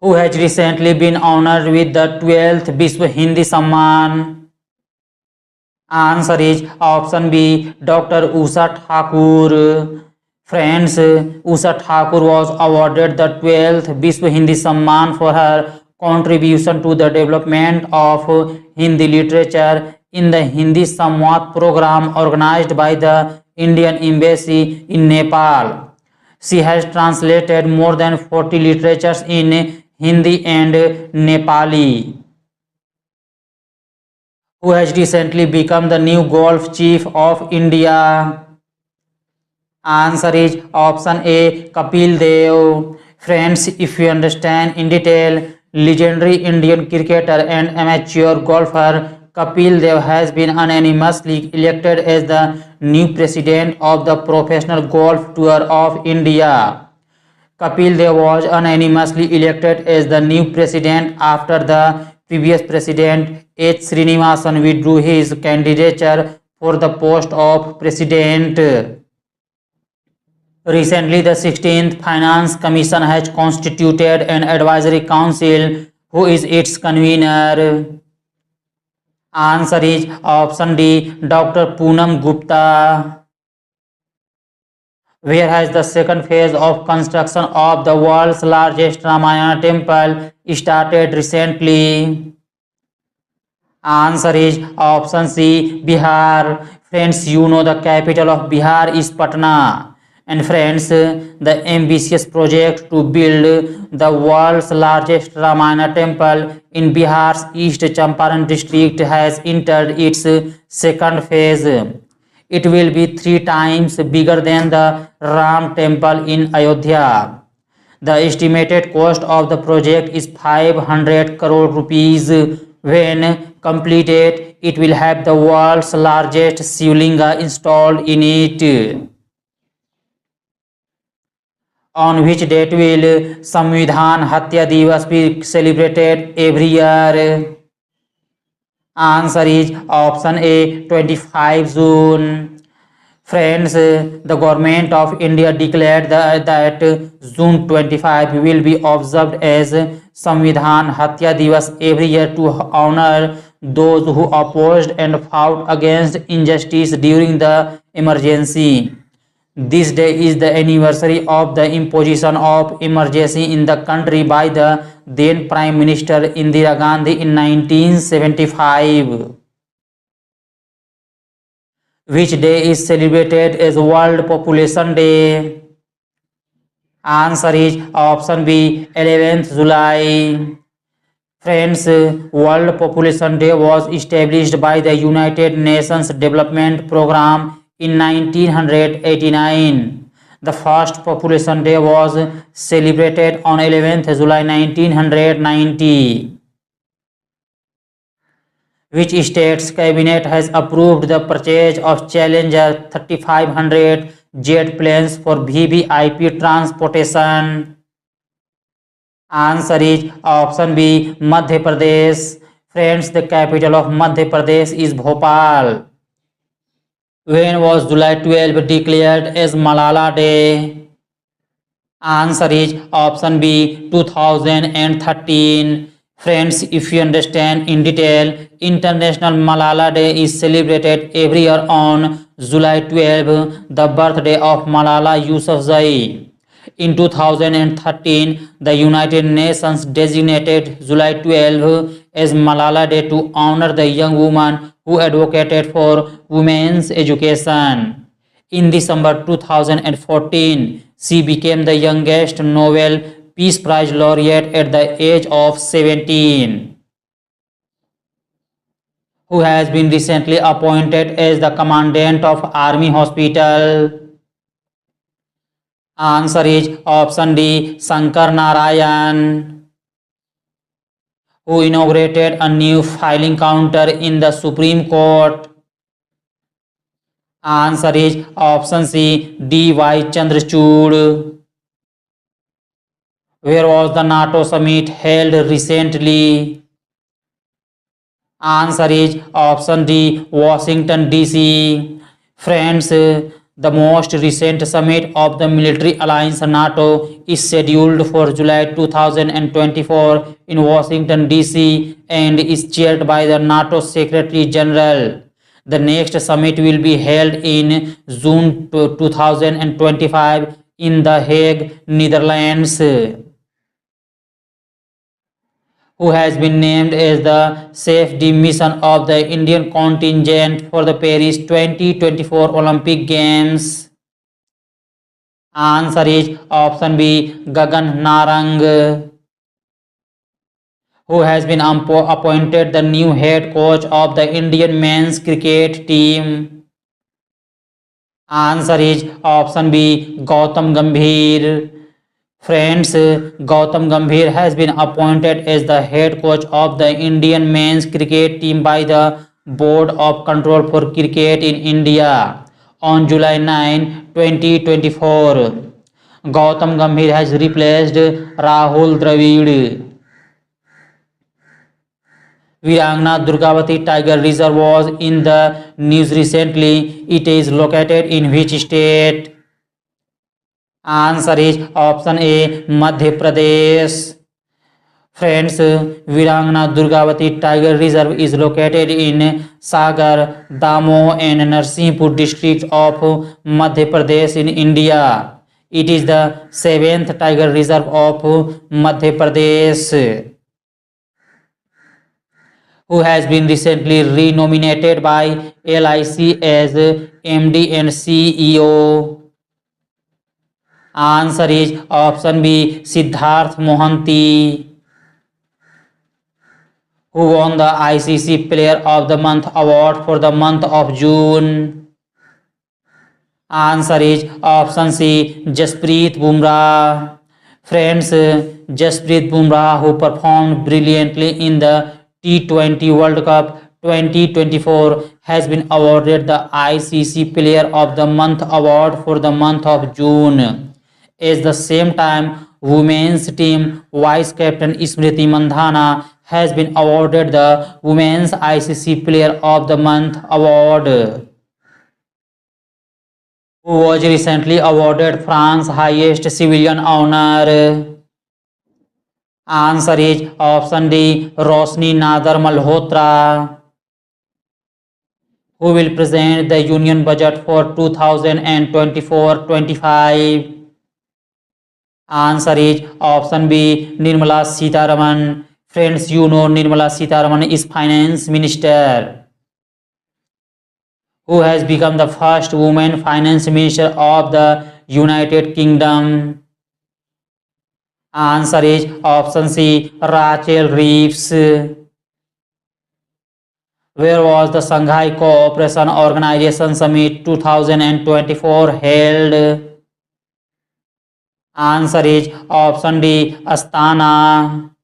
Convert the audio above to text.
who has recently been honored with the 12th Vishwa Hindi Samman? Answer is option B, Dr. Usha Thakur. Friends, Usha Thakur was awarded the 12th Vishwa Hindi Samman for her contribution to the development of Hindi literature in the Hindi Samvat program organized by the Indian Embassy in Nepal. She has translated more than 40 literatures in Hindi and Nepali. Who has recently become the new golf chief of India? Answer is option A, Kapil Dev. Friends, if you understand in detail, legendary Indian cricketer and amateur golfer Kapil Dev has been unanimously elected as the new president of the Professional Golf Tour of India. Kapil Dev was unanimously elected as the new president after the previous president H. Srinivasan withdrew his candidature for the post of president. Recently, the 16th Finance Commission has constituted an advisory council. Who is its convener? Answer is option D, Dr. Poonam Gupta. Where has the second phase of construction of the world's largest Ramayana temple started recently? Answer is option C, Bihar. Friends, you know the capital of Bihar is Patna. And friends, the ambitious project to build the world's largest Ramayana temple in Bihar's East Champaran district has entered its second phase. It will be 3 times bigger than the Ram temple in Ayodhya. The estimated cost of the project is 500 crore rupees. When completed, it will have the world's largest Shivlinga installed in it. On which date will Samvidhan Hatya Divas be celebrated every year? Answer is option A, 25 June. Friends, the government of India declared that June 25 will be observed as Samvidhan Hatya Divas every year to honor those who opposed and fought against injustice during the emergency. This day is the anniversary of the imposition of emergency in the country by the then Prime Minister Indira Gandhi in 1975. Which day is celebrated as World Population Day? Answer is option B, 11th July. Friends, World Population Day was established by the United Nations Development Programme in 1989. The first Population Day was celebrated on 11th July 1990. Which state's cabinet has approved the purchase of Challenger 3500 jet planes for VVIP transportation? Answer is option B, Madhya Pradesh. Friends, the capital of Madhya Pradesh is Bhopal. When was July 12 declared as Malala Day? Answer is option B, 2013. Friends, if you understand in detail, International Malala Day is celebrated every year on July 12, the birthday of Malala Yousafzai. In 2013, the United Nations designated July 12 as Malala Day to honor the young woman who advocated for women's education. In December 2014, she became the youngest Nobel Peace Prize laureate at the age of 17. Who has been recently appointed as the Commandant of Army Hospital? Answer is option D, Shankar Narayan. Who inaugurated a new filing counter in the Supreme Court? Answer is option C, D.Y. Chandrachud. Where was the NATO summit held recently? Answer is option D, Washington DC. Friends, The most recent summit of the military alliance NATO is scheduled for July 2024 in Washington, D.C. and is chaired by the NATO Secretary General. The next summit will be held in June 2025 in The Hague, Netherlands. Who has been named as the safety mission of the Indian contingent for the Paris 2024 Olympic Games? Answer is option B, Gagan Narang. Who has been appointed the new head coach of the Indian men's cricket team? Answer is option B, Gautam Gambhir. Friends, Gautam Gambhir has been appointed as the head coach of the Indian men's cricket team by the Board of Control for Cricket in India on July 9, 2024. Gautam Gambhir has replaced Rahul Dravid. Virangna Durgavati Tiger Reserve was in the news recently. It is located in which state? Answer is option A, Madhya Pradesh. Friends, Virangna Durgavati Tiger Reserve is located in Sagar, Damoh and Narsinghpur district of Madhya Pradesh in India. It is the 7th Tiger Reserve of Madhya Pradesh. Who has been recently renominated by LIC as MD and CEO? Answer is option B, Siddharth Mohanty. Who won the ICC Player of the Month award for the month of June? Answer is option C, Jasprit Bumrah. Friends, Jasprit Bumrah, who performed brilliantly in the T20 World Cup 2024, has been awarded the ICC Player of the Month award for the month of June. At the same time, women's team vice captain Smriti Mandhana has been awarded the Women's ICC Player of the Month award. Who was recently awarded France's highest civilian honor? Answer is option D, Rosni Nadar Malhotra. Who will present the Union Budget for 2024-25? Answer is option B, Nirmala Sitharaman. Friends, you know Nirmala Sitharaman is Finance Minister. Who has become the first woman Finance Minister of the United Kingdom? Answer is option C, Rachel Reeves. Where was the Shanghai Cooperation Organization Summit 2024 held? Answer is option D, Astana.